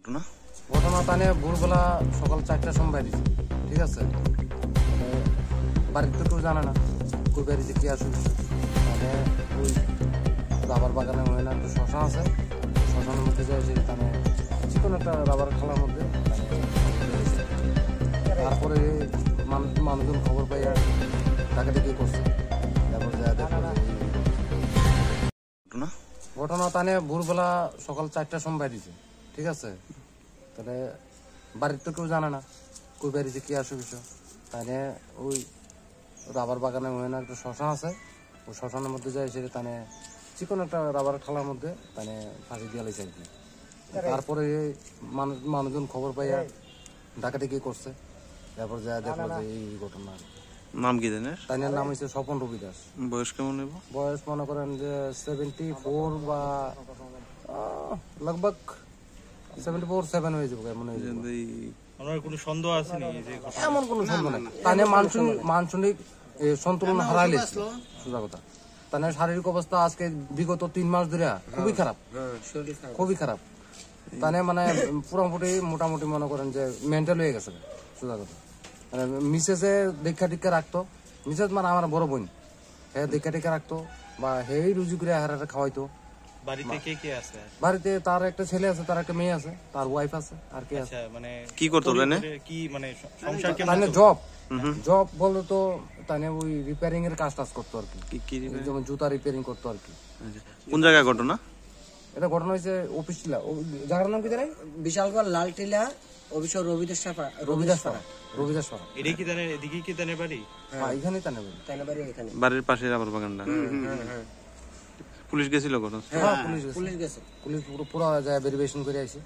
ঘটনা তানে ভোরবেলা সকাল 4টার সময় বাইরেছি, ঠিক আছে। বাড়িতে কেউ জানে না কই বাড়িতে কি আসবে। মানে ওই রাবার বাগানে হয় না, একটা শ্মশান আছে, শ্মশানের মধ্যে যায় যে তানে চিকন একটা রাবার খালার মধ্যে। তারপরে মানুষজন খবর পাইয়া ডাকাডাকি করছে। তারপরে যা দেখো ঘটনা তানে ভোরবেলা সকাল 4টার সময় বাইরেছে, ঠিক আছে। তাহলে বাড়ির তো কেউ জানে না কই বাড়িতে কি আসে বিষয়। তাহলে ওই রাবার বাগানে হয় না, একটা শ্মশান আছে, ওই শ্মশানের মধ্যে যায় সেটা তানে চিকন একটা রাবার খালার মধ্যে তানে ফাঁসি দিয়ে লাইছে আর কি। তারপরে মানুষজন খবর পাইয়া ডাকাডাকি করছে। তারপর যা দেখলো যে এই ঘটনা। নাম কি জানেন? তাই নাম হচ্ছে স্বপন রবি দাস। বয়স কেমন হইব? বয়স মনে করেন যে 74 বা লগভগ 74-7 হয়ে যাবে মনে হয়। আমার কোনো সন্দেহ আছে নি যে এমন কোনো সন্দেহ নাই। তানে মানসিক সন্তুলন হারাই লেছে, সোজা কথা। তানে শারীরিক অবস্থা আজকে বিগত 3 মাস ধরে খুবই খারাপ, খুবই খারাপ। তানে মানে পুরোপুরি মোটামুটি মনে করেন যে মেন্টাল হয়ে গেছে, সোজা কথা। মানে মিসেসে দেখা টিকা রাখতো, মিসেস মানে আমার বড় বোন, হ্যাঁ দেখা টিকা রাখতো বা হেই রুজি করে হারাটা খাওয়াইতো। বাড়িতে কে কে আছে? বাড়িতে তার একটা ছেলে আছে, তার একটা মেয়ে আছে, তার ওয়াইফ আছে, আর কে আছে। মানে কি করতো জানেন? কি মানে সংসার কেমন? তানে জব বলতো তো তানে ওই রিপেয়ারিং এর কাজ করতো আর কি, যেমন জুতা রিপেয়ারিং করতো আর কি। কোন জায়গায় ঘটনা? এটা ঘটনা হয়েছে অফিস টিলা, জায়গার নাম কি জানেন? বিশালগড় লাল টিলা, অফিস রবিদাস পাড়া। এটা কি জানেন? এদিকে কি জানেন বাড়ি? হ্যাঁ, এখানেই তানে বাড়ি। এখানে বাড়ির পাশে রাবার বাগানটা। পুলিশ গেছিল? হ্যাঁ, পুলিশ গেছে। পুলিশ পুরো যায় ভেরিফিকেশন করে আইছে।